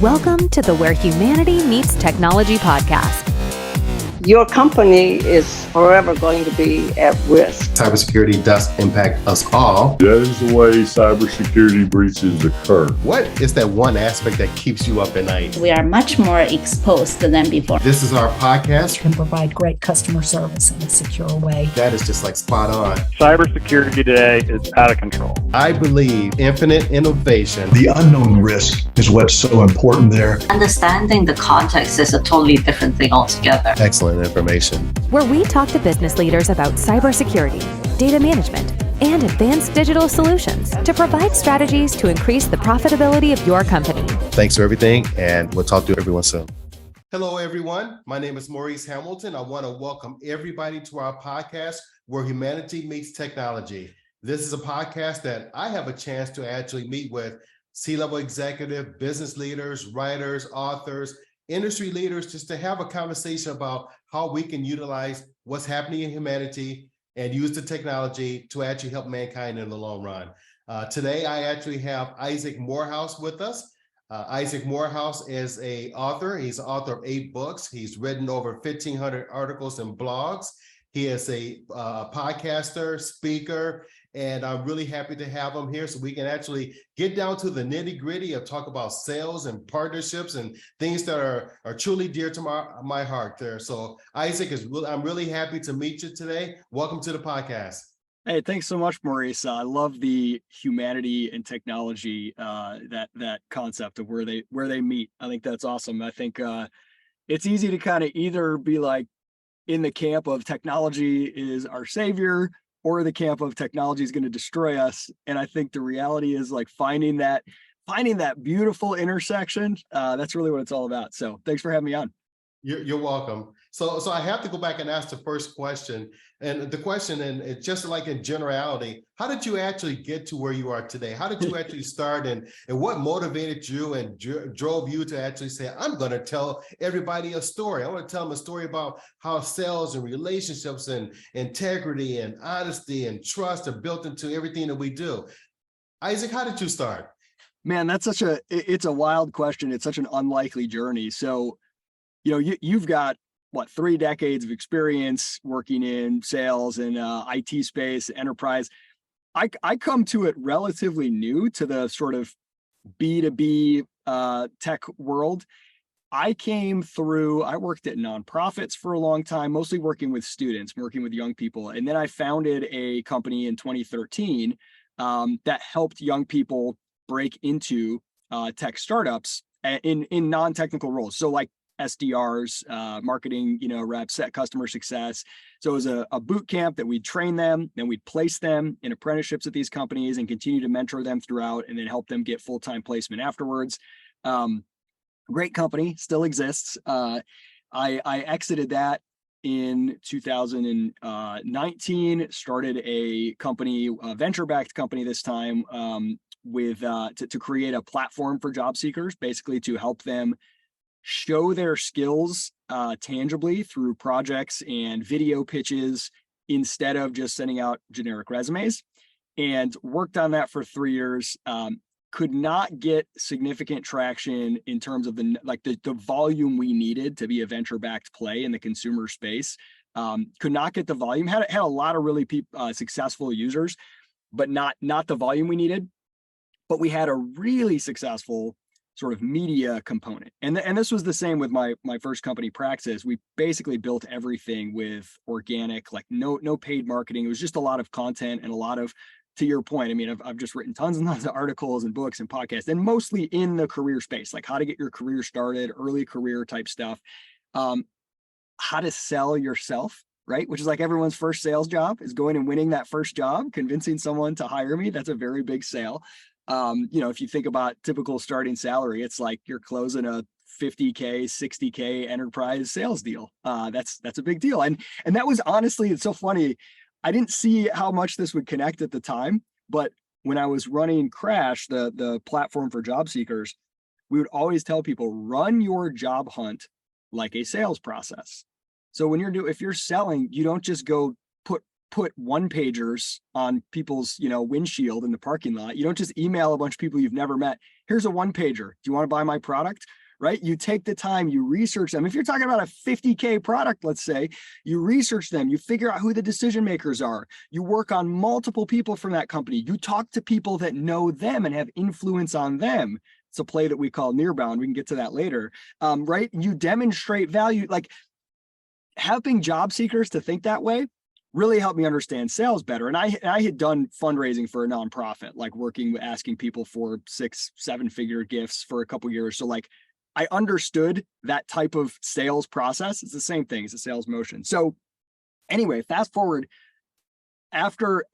Welcome to the Where Humanity Meets Technology podcast. Your company is forever going to be at risk. Cybersecurity does impact us all. That is the way cybersecurity breaches occur. What is that one aspect that keeps you up at night? We are much more exposed than before. This is our podcast. Can provide great customer service in a secure way. That is just like spot on. Cybersecurity today is out of control. I believe infinite innovation. The unknown risk is what's so important there. Understanding the context is a totally different thing altogether. Excellent information. Where we talk to business leaders about cybersecurity, data management, and advanced digital solutions to provide strategies to increase the profitability of your company. Thanks for everything, and we'll talk to everyone soon. Hello, everyone. My name is Maurice Hamilton. I want to welcome everybody to our podcast, Where Humanity Meets Technology. This is a podcast that I have a chance to actually meet with C-level executive, business leaders, writers, authors, industry leaders, just to have a conversation about how we can utilize what's happening in humanity and use the technology to actually help mankind in the long run. Today, I actually have Isaac Morehouse with us. Isaac Morehouse is an author. He's an author of 8 books. He's written over 1,500 articles and blogs. He is a podcaster, speaker, and I'm really happy to have him here so we can actually get down to the nitty-gritty of talk about sales and partnerships and things that are truly dear to my heart there. So Isaac, I'm really happy to meet you today. Welcome to the podcast. Hey, thanks so much, Maurice. I love the humanity and technology, that concept of where they meet. I think that's awesome. I think it's easy to kind of either be like in the camp of technology is our savior, or the camp of technology is going to destroy us. And I think the reality is like finding that beautiful intersection. That's really what it's all about. So thanks for having me on. You're welcome. So I have to go back and ask the first question. And the question, and it's just like in generality, how did you actually get to where you are today? How did you actually start, and what motivated you and drove you to actually say, I'm going to tell everybody a story. I want to tell them a story about how sales and relationships and integrity and honesty and trust are built into everything that we do. Isaac, how did you start? Man, it's a wild question. It's such an unlikely journey. So, you've got 3 decades of experience working in sales and IT space, enterprise. I come to it relatively new to the sort of B2B tech world. I worked at nonprofits for a long time, mostly working with students, working with young people. And then I founded a company in 2013 that helped young people break into tech startups in non-technical roles. So like SDRs, marketing, reps, customer success. So it was a boot camp that we'd train them, then we'd place them in apprenticeships at these companies and continue to mentor them throughout, and then help them get full-time placement afterwards. Great company, still exists. I exited that in 2019, started a company, a venture-backed company this time, to create a platform for job seekers, basically to help them show their skills tangibly through projects and video pitches instead of just sending out generic resumes, and worked on that for 3 years. Could not get significant traction in terms of the volume we needed to be a venture-backed play in the consumer space. Could not get the volume. Had a lot of really successful users, but not the volume we needed. But we had a really successful sort of media component. And this was the same with my first company, Praxis. We basically built everything with organic, like no paid marketing. It was just a lot of content and a lot of, to your point, I mean, I've just written tons and tons of articles and books and podcasts, and mostly in the career space, like how to get your career started, early career type stuff, how to sell yourself, right? Which is like everyone's first sales job is going and winning that first job, convincing someone to hire me. That's a very big sale. If you think about typical starting salary, it's like you're closing a 50K, 60K enterprise sales deal. That's a big deal. And that was honestly, it's so funny. I didn't see how much this would connect at the time, but when I was running Crash, the platform for job seekers, we would always tell people, run your job hunt like a sales process. So if you're selling, you don't just go put put one-pagers on people's, windshield in the parking lot. You don't just email a bunch of people you've never met. Here's a one-pager. Do you want to buy my product? Right? You take the time, you research them. If you're talking about a 50K product, let's say, you research them, you figure out who the decision makers are. You work on multiple people from that company. You talk to people that know them and have influence on them. It's a play that we call Nearbound. We can get to that later. Right? You demonstrate value. Like, helping job seekers to think that way really helped me understand sales better. And I had done fundraising for a nonprofit, like asking people for 6-7 figure gifts for a couple of years. So like, I understood that type of sales process. It's the same thing. It's a sales motion. So anyway, fast forward after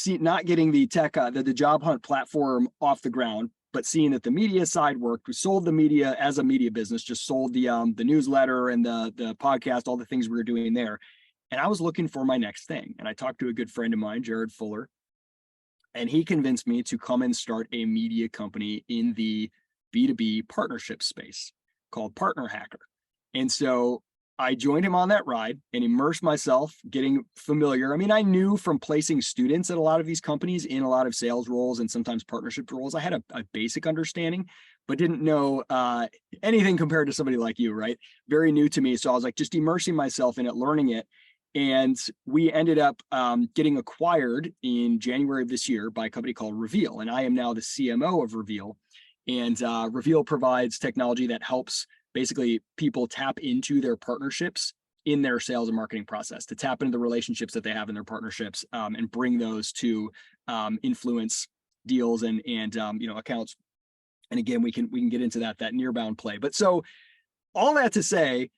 not getting the tech, the job hunt platform off the ground, but seeing that the media side worked. We sold the media as a media business, just sold the newsletter and the podcast, all the things we were doing there. And I was looking for my next thing. And I talked to a good friend of mine, Jared Fuller, and he convinced me to come and start a media company in the B2B partnership space called Partner Hacker. And so I joined him on that ride and immersed myself, getting familiar. I mean, I knew from placing students at a lot of these companies in a lot of sales roles and sometimes partnership roles, I had a basic understanding, but didn't know anything compared to somebody like you, right? Very new to me. So I was like, just immersing myself in it, learning it. And we ended up getting acquired in January of this year by a company called Reveal. And I am now the CMO of Reveal. And Reveal provides technology that helps basically people tap into their partnerships in their sales and marketing process, to tap into the relationships that they have in their partnerships and bring those to influence deals and accounts. And again, we can get into that Nearbound play. But so all that to say,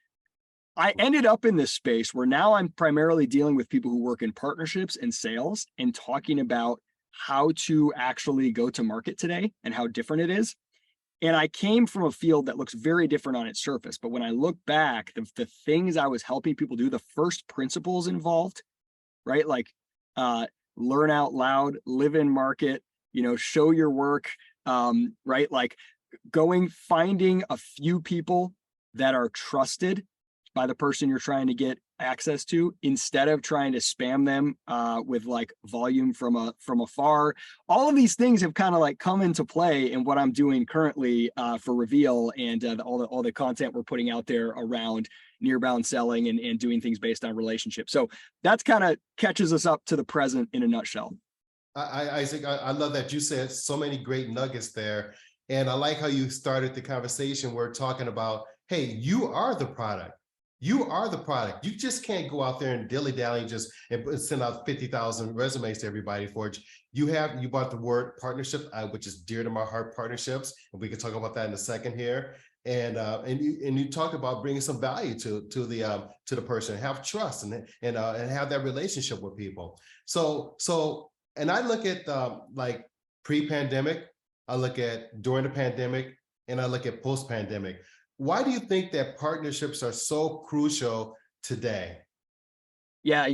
I ended up in this space where now I'm primarily dealing with people who work in partnerships and sales and talking about how to actually go to market today and how different it is. And I came from a field that looks very different on its surface. But when I look back, the things I was helping people do, the first principles involved, right? Like learn out loud, live in market, show your work, right? Like finding a few people that are trusted by the person you're trying to get access to, instead of trying to spam them with like volume from afar. All of these things have kind of like come into play in what I'm doing currently for Reveal and all the content we're putting out there around nearbound selling and doing things based on relationships. So that's kind of catches us up to the present in a nutshell. Isaac, I love that you said so many great nuggets there. And I like how you started the conversation. We're talking about, hey, you are the product. You are the product. You just can't go out there and dilly-dally and send out 50,000 resumes to everybody for it. You bought the word partnership, which is dear to my heart, partnerships, and we can talk about that in a second here. And you talked about bringing some value to the person, have trust and have that relationship with people. So and I look at like pre-pandemic, I look at during the pandemic, and I look at post-pandemic. Why do you think that partnerships are so crucial today? Yeah,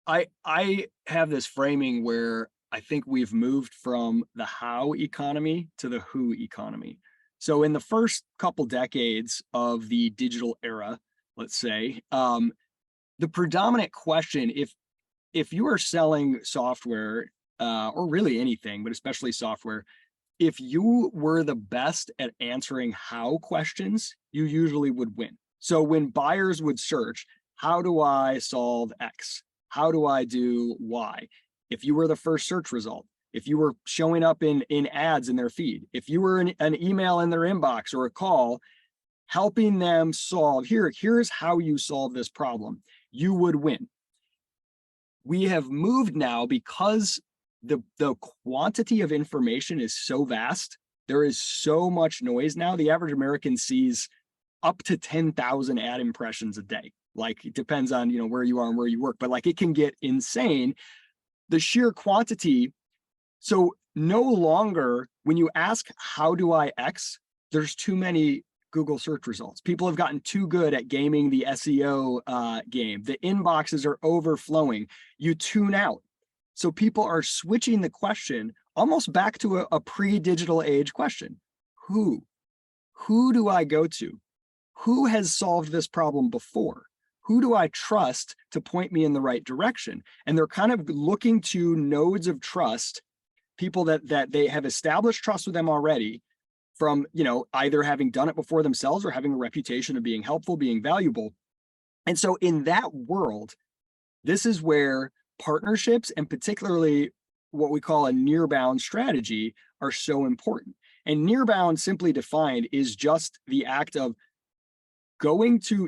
I have this framing where I think we've moved from the how economy to the who economy. So in the first couple decades of the digital era, let's say, the predominant question, if you are selling software or really anything, but especially software, if you were the best at answering how questions, you usually would win. So when buyers would search, how do I solve X? How do I do Y? If you were the first search result, if you were showing up in ads in their feed, if you were an email in their inbox or a call, helping them solve, here's how you solve this problem, you would win. We have moved now because the quantity of information is so vast. There is so much noise now. The average American sees up to 10,000 ad impressions a day. Like, it depends on, where you are and where you work, but like it can get insane. The sheer quantity. So no longer when you ask, how do I X, there's too many Google search results. People have gotten too good at gaming the SEO game. The inboxes are overflowing. You tune out. So people are switching the question almost back to a pre-digital age question. Who do I go to? Who has solved this problem before? who do I trust to point me in the right direction? And they're kind of looking to nodes of trust, people that they have established trust with them already from, either having done it before themselves or having a reputation of being helpful, being valuable. And so in that world, this is where partnerships, and particularly what we call a nearbound strategy, are so important. And nearbound, simply defined, is just the act of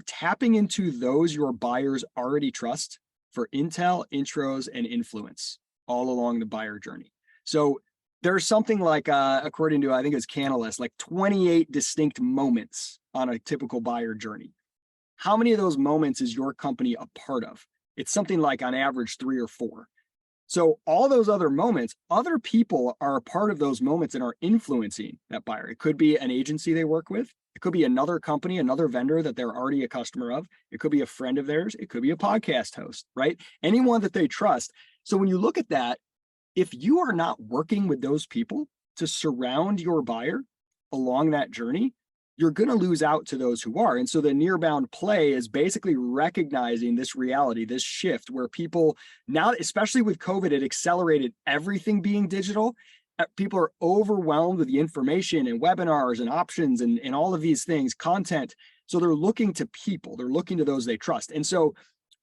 tapping into those your buyers already trust for intel, intros, and influence all along the buyer journey. So there's something like, according to, I think it's Canalys, like 28 distinct moments on a typical buyer journey. How many of those moments is your company a part of? It's something like on average 3 or 4. So all those other moments, other people are a part of those moments and are influencing that buyer. It could be an agency they work with. It could be another company, another vendor that they're already a customer of. It could be a friend of theirs. It could be a podcast host, right? Anyone that they trust. So when you look at that, if you are not working with those people to surround your buyer along that journey, you're going to lose out to those who are. And so the nearbound play is basically recognizing this reality, this shift where people now, especially with COVID, it accelerated everything being digital. People are overwhelmed with the information and webinars and options and all of these things, content. So they're looking to people, they're looking to those they trust. And so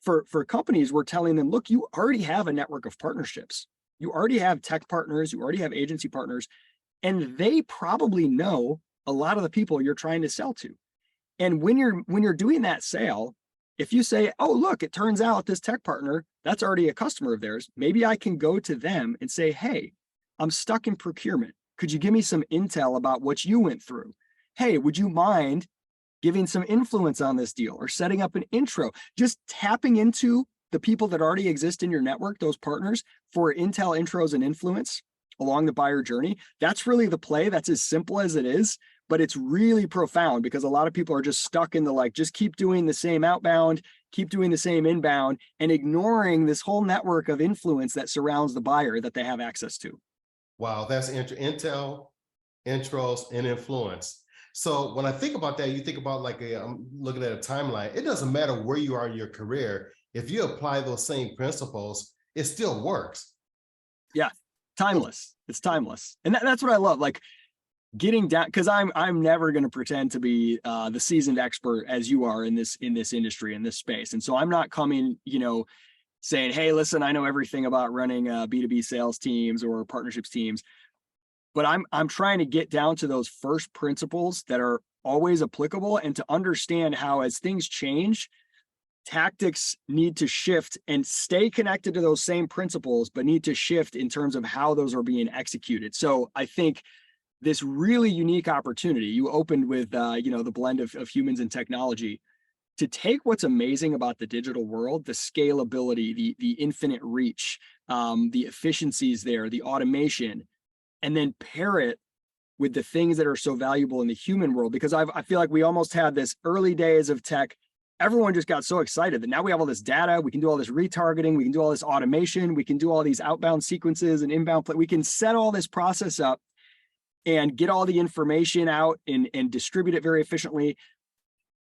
for companies, we're telling them, look, you already have a network of partnerships. You already have tech partners, you already have agency partners, and they probably know a lot of the people you're trying to sell to. And when you're doing that sale, if you say, oh, look, it turns out this tech partner, that's already a customer of theirs, maybe I can go to them and say, hey, I'm stuck in procurement. Could you give me some intel about what you went through? Hey, would you mind giving some influence on this deal or setting up an intro? Just tapping into the people that already exist in your network, those partners, for intel, intros, and influence along the buyer journey. That's really the play. That's as simple as it is, but it's really profound because a lot of people are just stuck in the just keep doing the same outbound, keep doing the same inbound, and ignoring this whole network of influence that surrounds the buyer that they have access to. Wow, that's intel, intros, and influence. So when I think about that, you think about I'm looking at a timeline. It doesn't matter where you are in your career. If you apply those same principles, it still works. Yeah, timeless. It's timeless. And that's what I love. Getting down, because I'm never going to pretend to be the seasoned expert as you are in this industry, in this space. And so I'm not coming, saying, hey, listen, I know everything about running B2B sales teams or partnerships teams. But I'm trying to get down to those first principles that are always applicable and to understand how, as things change, tactics need to shift and stay connected to those same principles, but need to shift in terms of how those are being executed. So I think this really unique opportunity, you opened with, the blend of humans and technology, to take what's amazing about the digital world, the scalability, the infinite reach, the efficiencies there, the automation, and then pair it with the things that are so valuable in the human world. Because I feel like we almost had this early days of tech. Everyone just got so excited that now we have all this data, we can do all this retargeting, we can do all this automation, we can do all these outbound sequences and inbound, we can set all this process up and get all the information out and distribute it very efficiently.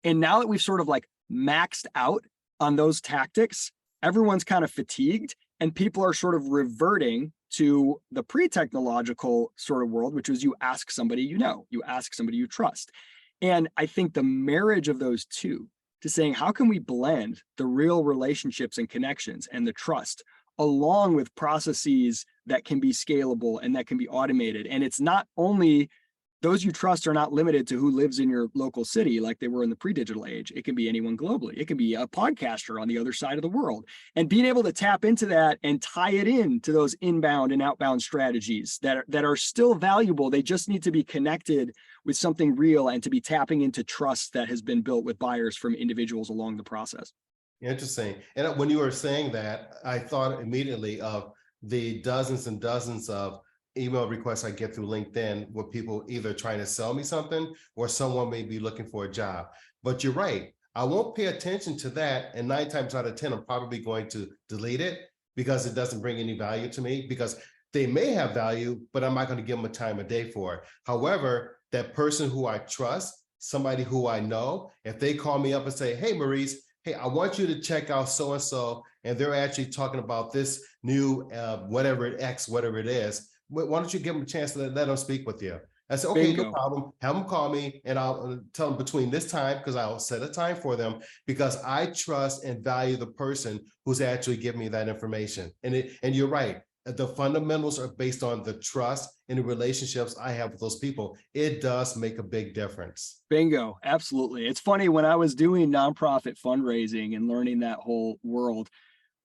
And now that we've sort of maxed out on those tactics, everyone's kind of fatigued and people are sort of reverting to the pre-technological sort of world, which was you ask somebody you ask somebody you trust. And I think the marriage of those two, to saying, how can we blend the real relationships and connections and the trust along with processes that can be scalable and that can be automated? And it's not only those you trust are not limited to who lives in your local city like they were in the pre-digital age. It can be anyone globally. It can be a podcaster on the other side of the world. And being able to tap into that and tie it in to those inbound and outbound strategies that are still valuable. They just need to be connected with something real and to be tapping into trust that has been built with buyers from individuals along the process. Interesting. And when you were saying that, I thought immediately of the dozens and dozens of email requests I get through LinkedIn with people either trying to sell me something or someone may be looking for a job. But you're right. I won't pay attention to that. And 9 times out of 10, I'm probably going to delete it because it doesn't bring any value to me, because they may have value, but I'm not going to give them a time of day for it. However, that person who I trust, somebody who I know, if they call me up and say, hey, Maurice, hey, I want you to check out so-and-so, and they're actually talking about this new whatever it is. Why don't you give them a chance to let them speak with you? I said, okay, no Bingo. problem. Have them call me, and I'll tell them between this time, because I'll set a time for them, because I trust and value the person who's actually giving me that information. And you're right. The fundamentals are based on the trust and the relationships I have with those people. It does make a big difference. Bingo. Absolutely. It's funny, when I was doing nonprofit fundraising and learning that whole world,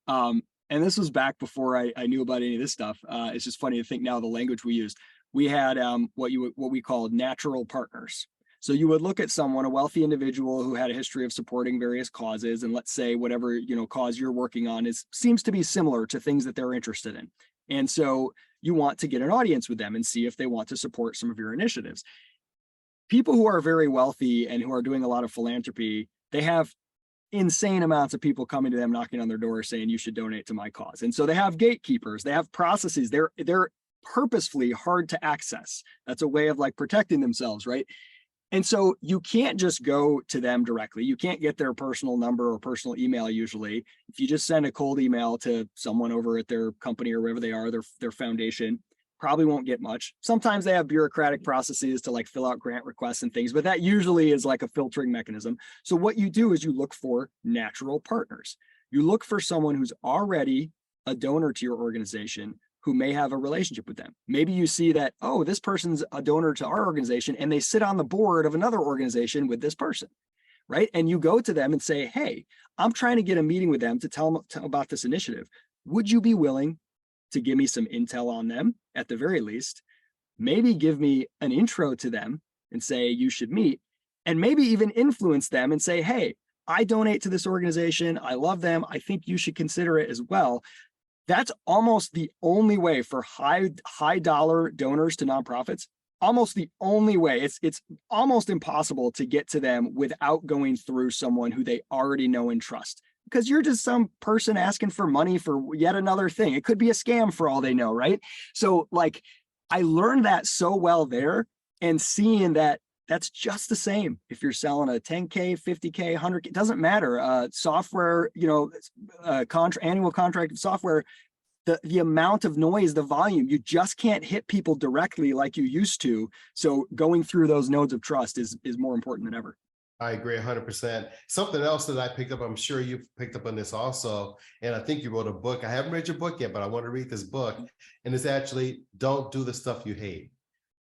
and this was back before I knew about any of this stuff. It's just funny to think now the language we used. We had what we called natural partners. So you would look at someone, a wealthy individual who had a history of supporting various causes, and let's say whatever cause you're working on seems to be similar to things that they're interested in. And so you want to get an audience with them and see if they want to support some of your initiatives. People who are very wealthy and who are doing a lot of philanthropy, they have insane amounts of people coming to them, knocking on their door saying, you should donate to my cause. And so they have gatekeepers, they have processes, they're purposefully hard to access. That's a way of like protecting themselves, right? And so you can't just go to them directly. You can't get their personal number or personal email usually. If you just send a cold email to someone over at their company or wherever they are, their foundation, probably won't get much. Sometimes they have bureaucratic processes to like fill out grant requests and things, but that usually is like a filtering mechanism. So what you do is you look for natural partners. You look for someone who's already a donor to your organization, who may have a relationship with them. Maybe you see that, oh, this person's a donor to our organization and they sit on the board of another organization with this person, right? And you go to them and say, hey, I'm trying to get a meeting with them to tell them about this initiative. Would you be willing to give me some intel on them at the very least? Maybe give me an intro to them and say you should meet, and maybe even influence them and say, hey, I donate to this organization. I love them. I think you should consider it as well. That's almost the only way for high dollar donors to nonprofits. Almost the only way. It's almost impossible to get to them without going through someone who they already know and trust, because you're just some person asking for money for yet another thing. It could be a scam for all they know, right? So like, I learned that so well there, and seeing that that's just the same if you're selling a 10K, 50K, 100K, it doesn't matter. Software, annual contract of software, the amount of noise, the volume, you just can't hit people directly like you used to. So going through those nodes of trust is more important than ever. I agree 100%. Something else that I picked up, I'm sure you've picked up on this also, and I think you wrote a book. I haven't read your book yet, but I want to read this book, and it's actually Don't Do the Stuff You Hate.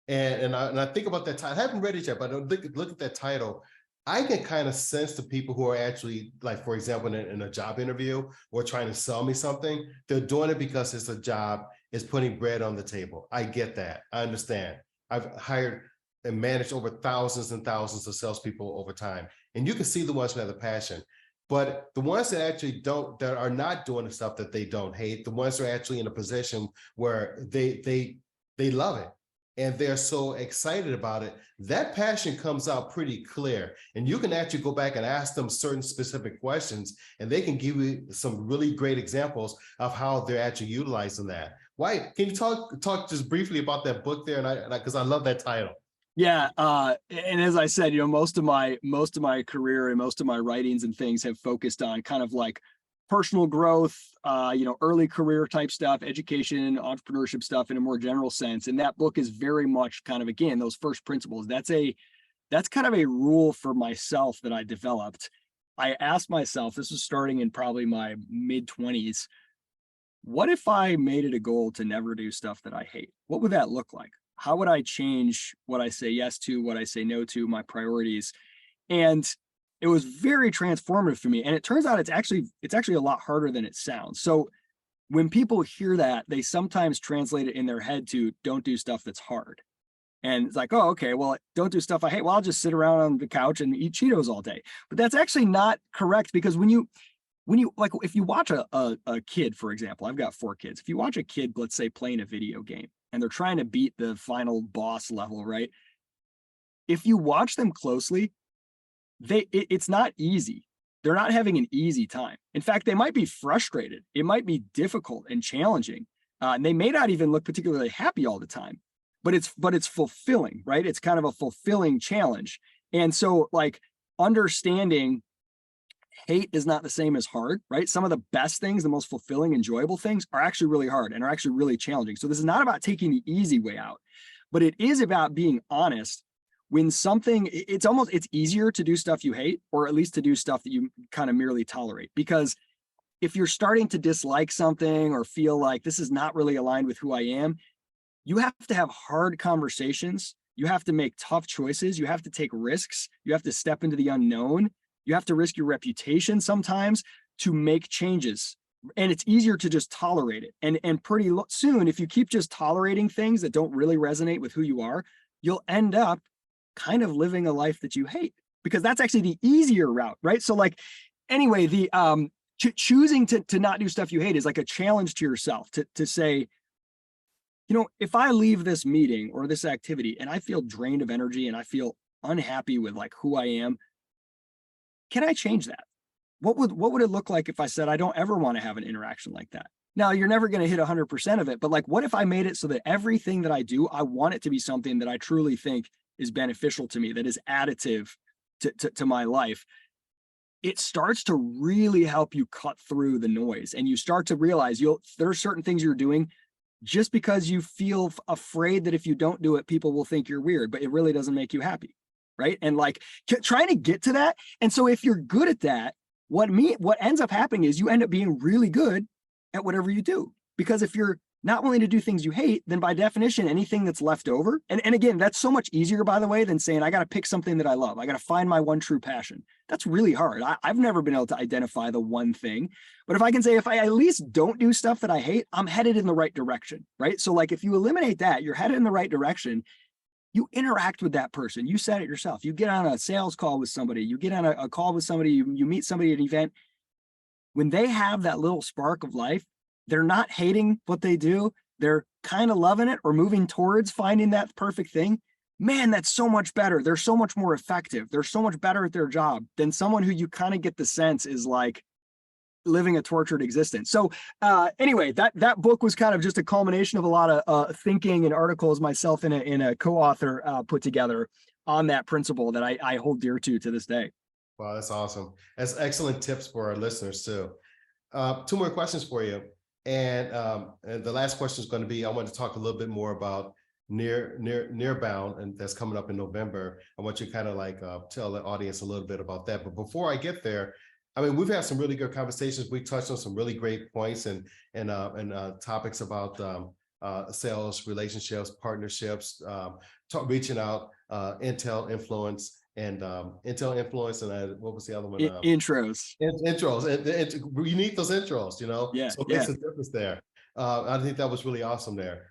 And I think about that title. I haven't read it yet, but look at that title. I can kind of sense the people who are actually, like, for example, in a job interview or trying to sell me something, they're doing it because it's a job, it's putting bread on the table. I get that. I understand. I've hired and managed over thousands and thousands of salespeople over time. And you can see the ones who have the passion. But the ones that actually that are not doing the stuff that they don't hate, the ones who are actually in a position where they love it, and they're so excited about it, that passion comes out pretty clear. And you can actually go back and ask them certain specific questions, and they can give you some really great examples of how they're actually utilizing that. Why? Can you talk just briefly about that book there? And because I love that title. Yeah, and as I said, most of my career and most of my writings and things have focused on kind of like personal growth, early career type stuff, education, entrepreneurship stuff in a more general sense. And that book is very much kind of, again, those first principles. That's kind of a rule for myself that I developed. I asked myself, this was starting in probably my mid-20s, what if I made it a goal to never do stuff that I hate? What would that look like? How would I change what I say yes to, what I say no to, my priorities? And it was very transformative for me. And it turns out it's actually a lot harder than it sounds. So when people hear that, they sometimes translate it in their head to don't do stuff that's hard. And it's like, oh, okay, well, don't do stuff I hate. Well, I'll just sit around on the couch and eat Cheetos all day. But that's actually not correct, because when you like, if you watch a kid, for example, I've got 4 kids. If you watch a kid, let's say, playing a video game and they're trying to beat the final boss level, right? If you watch them closely, it's not easy. They're not having an easy time. In fact, they might be frustrated. It might be difficult and challenging. And they may not even look particularly happy all the time, but it's fulfilling, right? It's kind of a fulfilling challenge. And so like understanding, hate is not the same as hard, right? Some of the best things, the most fulfilling, enjoyable things are actually really hard and are actually really challenging. So this is not about taking the easy way out, but it is about being honest when something, it's easier to do stuff you hate, or at least to do stuff that you kind of merely tolerate. Because if you're starting to dislike something or feel like this is not really aligned with who I am, you have to have hard conversations. You have to make tough choices. You have to take risks. You have to step into the unknown. You have to risk your reputation sometimes to make changes. And it's easier to just tolerate it. And pretty soon, if you keep just tolerating things that don't really resonate with who you are, you'll end up kind of living a life that you hate, because that's actually the easier route, right? So like, anyway, the choosing to not do stuff you hate is like a challenge to yourself to say, if I leave this meeting or this activity and I feel drained of energy and I feel unhappy with like who I am, can I change that? What would it look like if I said, I don't ever want to have an interaction like that? Now, you're never going to hit 100% of it, but like, what if I made it so that everything that I do, I want it to be something that I truly think is beneficial to me, that is additive to my life? It starts to really help you cut through the noise, and you start to realize there are certain things you're doing just because you feel afraid that if you don't do it, people will think you're weird, but it really doesn't make you happy, right? And like trying to get to that. And so if you're good at that, what ends up happening is you end up being really good at whatever you do. Because if you're not willing to do things you hate, then by definition, anything that's left over, and again, that's so much easier, by the way, than saying, I got to pick something that I love. I got to find my one true passion. That's really hard. I've never been able to identify the one thing, but if I can say, if I at least don't do stuff that I hate, I'm headed in the right direction, right? So like, if you eliminate that, you're headed in the right direction. You interact with that person. You said it yourself. You get on a sales call with somebody, you get on a call with somebody, you meet somebody at an event. When they have that little spark of life, they're not hating what they do. They're kind of loving it or moving towards finding that perfect thing. Man, that's so much better. They're so much more effective. They're so much better at their job than someone who you kind of get the sense is like living a tortured existence. So anyway, that book was kind of just a culmination of a lot of thinking and articles myself and a co-author put together on that principle that I hold dear to this day. Wow, that's awesome. That's excellent tips for our listeners too. Two more questions for you. And the last question is going to be, I want to talk a little bit more about Nearbound, and that's coming up in November. I want you to kind of like tell the audience a little bit about that. But before I get there, I mean, we've had some really good conversations. We touched on some really great points and topics about sales, relationships, partnerships, reaching out, Intel influence, and what was the other one? Intros. Intros. And you need those intros, Yeah. So it makes a difference there. I think that was really awesome there.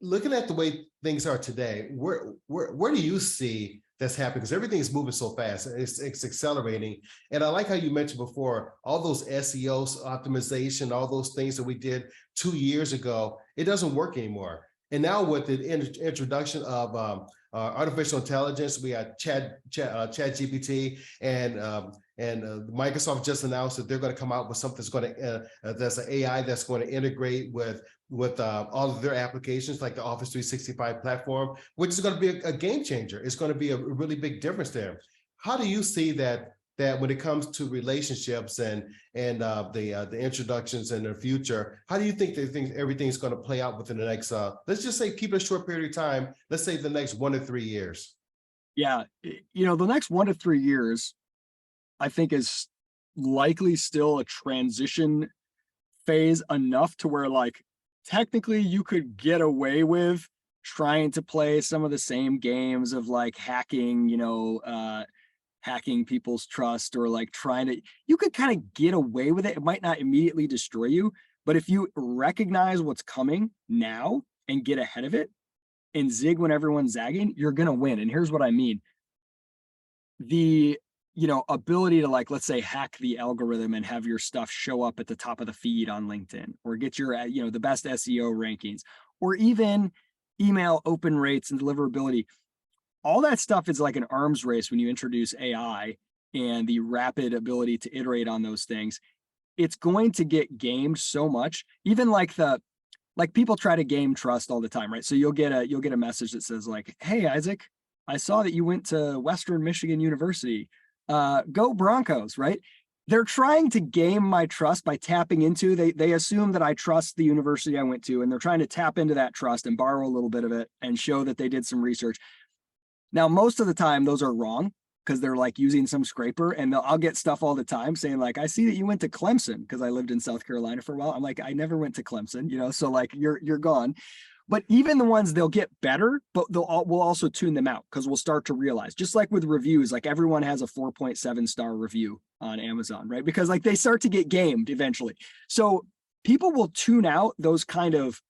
Looking at the way things are today, where do you see that's happening? Because everything is moving so fast. It's accelerating. And I like how you mentioned before, all those SEOs, optimization, all those things that we did 2 years ago, it doesn't work anymore. And now with the introduction of artificial intelligence, we had ChatGPT, and Microsoft just announced that they're going to come out with something that's going to that's an AI that's going to integrate with all of their applications, like the Office 365 platform, which is going to be a game changer. It's going to be a really big difference there. How do you see that when it comes to relationships and the introductions in the future, how do you think everything's going to play out within the next, let's just say, keep it a short period of time, let's say the next 1 to 3 years? Yeah, the next 1 to 3 years, I think, is likely still a transition phase enough to where, like, technically you could get away with trying to play some of the same games of like hacking, hacking people's trust, or like you could kind of get away with it. It might not immediately destroy you, but if you recognize what's coming now and get ahead of it and zig when everyone's zagging, you're going to win. And here's what I mean. The, ability to, like, let's say, hack the algorithm and have your stuff show up at the top of the feed on LinkedIn, or get your, the best SEO rankings, or even email open rates and deliverability. All that stuff is like an arms race when you introduce AI and the rapid ability to iterate on those things. It's going to get gamed so much. Even like people try to game trust all the time, right? So you'll get a message that says like, "Hey, Isaac, I saw that you went to Western Michigan University. Go Broncos, right? They're trying to game my trust by tapping into, they assume that I trust the university I went to, and they're trying to tap into that trust and borrow a little bit of it and show that they did some research. Now, most of the time, those are wrong because they're like using some scraper, and I'll get stuff all the time saying like, I see that you went to Clemson, because I lived in South Carolina for a while. I'm like, I never went to Clemson, so like you're gone. But even the ones, they'll get better, but we'll also tune them out because we'll start to realize, just like with reviews, like everyone has a 4.7 star review on Amazon, right? Because like they start to get gamed eventually. So people will tune out those kind of,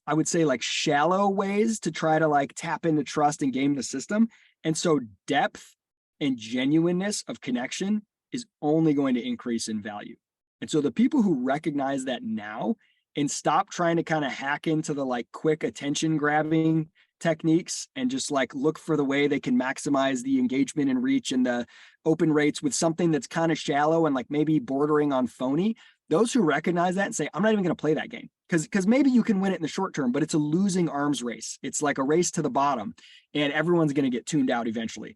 I would say, like shallow ways to try to like tap into trust and game the system. And so depth and genuineness of connection is only going to increase in value. And so the people who recognize that now and stop trying to kind of hack into the like quick attention grabbing techniques and just like look for the way they can maximize the engagement and reach and the open rates with something that's kind of shallow and like maybe bordering on phony, those who recognize that and say, I'm not even going to play that game because maybe you can win it in the short term, but it's a losing arms race. It's like a race to the bottom and everyone's going to get tuned out eventually.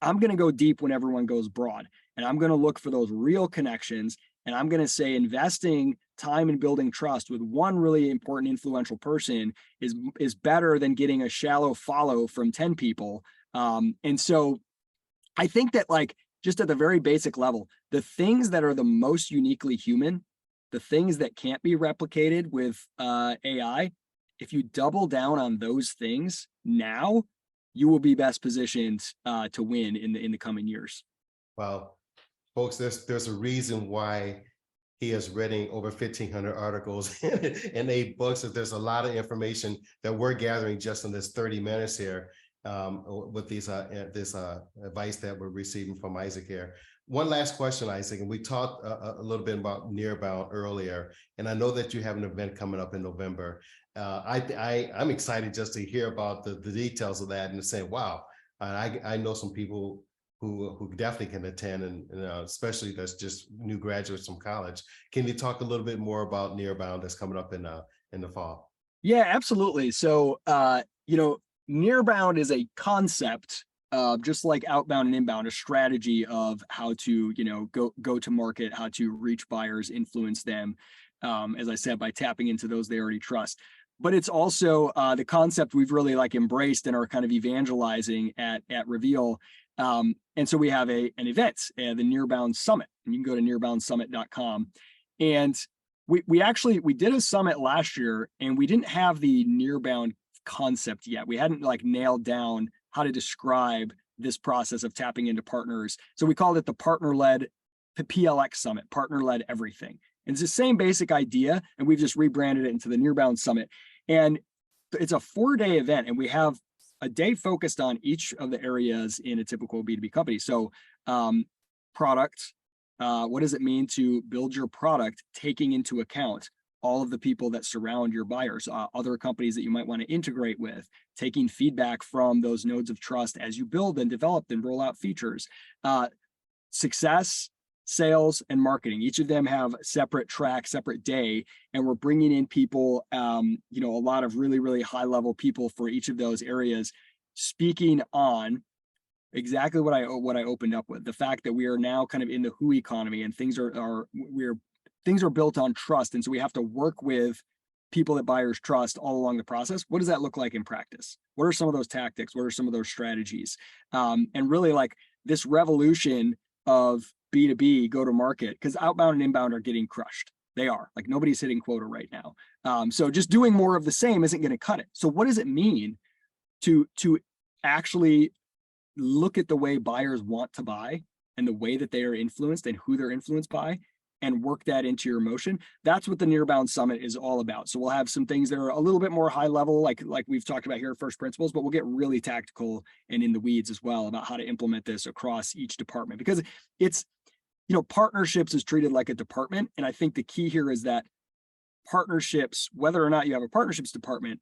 I'm going to go deep when everyone goes broad, and I'm going to look for those real connections. And I'm going to say investing time in building trust with one really important influential person is better than getting a shallow follow from 10 people. And so I think that like just at the very basic level, the things that are the most uniquely human, the things that can't be replicated with AI, if you double down on those things now, you will be best positioned to win in the coming years. Well, folks, there's a reason why he is reading over 1,500 articles and 8 books. There's a lot of information that we're gathering just in this 30 minutes here with this advice that we're receiving from Isaac here. One last question, Isaac, and we talked a little bit about Nearbound earlier, and I know that you have an event coming up in November. I'm excited just to hear about the details of that and to say, wow, I know some people who definitely can attend, and especially that's just new graduates from college. Can you talk a little bit more about Nearbound that's coming up in the fall? Yeah, absolutely. So, Nearbound is a concept, just like outbound and inbound, a strategy of how to, go to market, how to reach buyers, influence them, as I said, by tapping into those they already trust. But it's also the concept we've really like embraced and are kind of evangelizing at Reveal. And so we have an event, the Nearbound Summit, and you can go to nearboundsummit.com. And we did a summit last year, and we didn't have the Nearbound concept yet. We hadn't like nailed down how to describe this process of tapping into partners. So we called it the partner-led PLX Summit, partner-led everything. And it's the same basic idea, and we've just rebranded it into the Nearbound Summit. And it's a 4-day event, and we have a day focused on each of the areas in a typical B2B company. So product, what does it mean to build your product, taking into account all of the people that surround your buyers, other companies that you might want to integrate with, taking feedback from those nodes of trust as you build and develop and roll out features. Success, sales, and marketing. Each of them have separate track, separate day, and we're bringing in people, a lot of really, really high level people for each of those areas, speaking on exactly what I opened up with, the fact that we are now kind of in the who economy, and things are built on trust, and so we have to work with people that buyers trust all along the process. What does that look like in practice? What are some of those tactics? What are some of those strategies? And really like this revolution of B2B go to market, because outbound and inbound are getting crushed. They are, like, nobody's hitting quota right now. So just doing more of the same isn't going to cut it. So what does it mean to actually look at the way buyers want to buy and the way that they are influenced and who they're influenced by, and work that into your motion? That's what the Nearbound Summit is all about. So we'll have some things that are a little bit more high level, like we've talked about here at First Principles, but we'll get really tactical and in the weeds as well about how to implement this across each department, because it's, partnerships is treated like a department. And I think the key here is that partnerships, whether or not you have a partnerships department,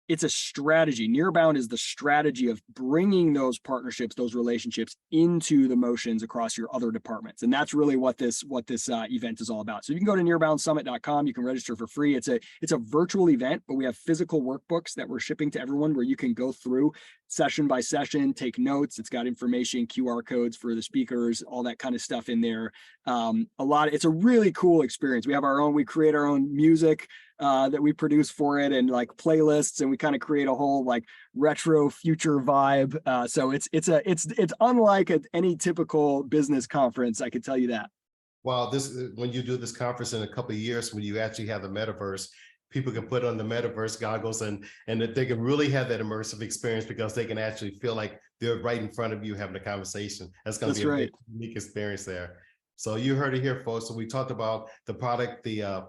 it's a strategy. Nearbound is the strategy of bringing those partnerships, those relationships into the motions across your other departments. And that's really what this event is all about. So you can go to nearboundsummit.com. You can register for free. It's a virtual event, but we have physical workbooks that we're shipping to everyone where you can go through session by session, take notes. It's got information, QR codes for the speakers, all that kind of stuff in there. It's a really cool experience. We create our own music that we produce for it, and like playlists, and we kind of create a whole like retro future vibe. So it's unlike any typical business conference, I could tell you that. Well, when you do this conference in a couple of years, when you actually have the metaverse, people can put on the metaverse goggles and that they can really have that immersive experience, because they can actually feel like they're right in front of you having a conversation. That's going to be a big, unique experience there. So you heard it here, folks. So we talked about the product, the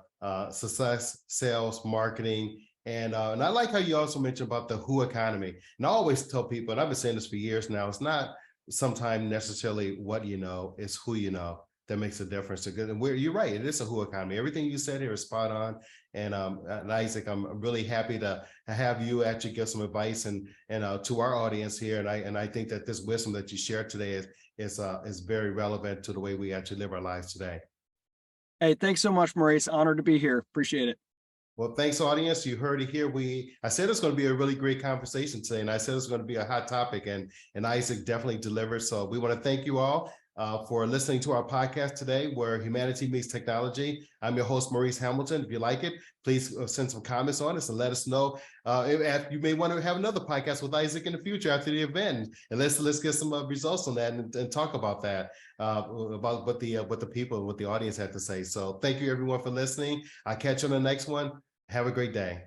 success, sales, marketing, and I like how you also mentioned about the who economy. And I always tell people, and I've been saying this for years now, it's not sometimes necessarily what you know, it's who you know that makes a difference. And you're right, it is a who economy. Everything you said here is spot on. And Isaac, I'm really happy to have you actually give some advice and to our audience here. And I think that this wisdom that you shared today is very relevant to the way we actually live our lives today. Hey, thanks so much, Maurice. Honored to be here. Appreciate it. Well, thanks, audience. You heard it here. I said it's going to be a really great conversation today, and I said it's going to be a hot topic, and Isaac definitely delivered. So we want to thank you all for listening to our podcast today, where humanity meets technology. I'm your host, Maurice Hamilton. If you like it, please send some comments on us and let us know. If you may want to have another podcast with Isaac in the future after the event, and let's get some results on that and talk about that, about what the people, what the audience had to say. So thank you, everyone, for listening. I'll catch you on the next one. Have a great day.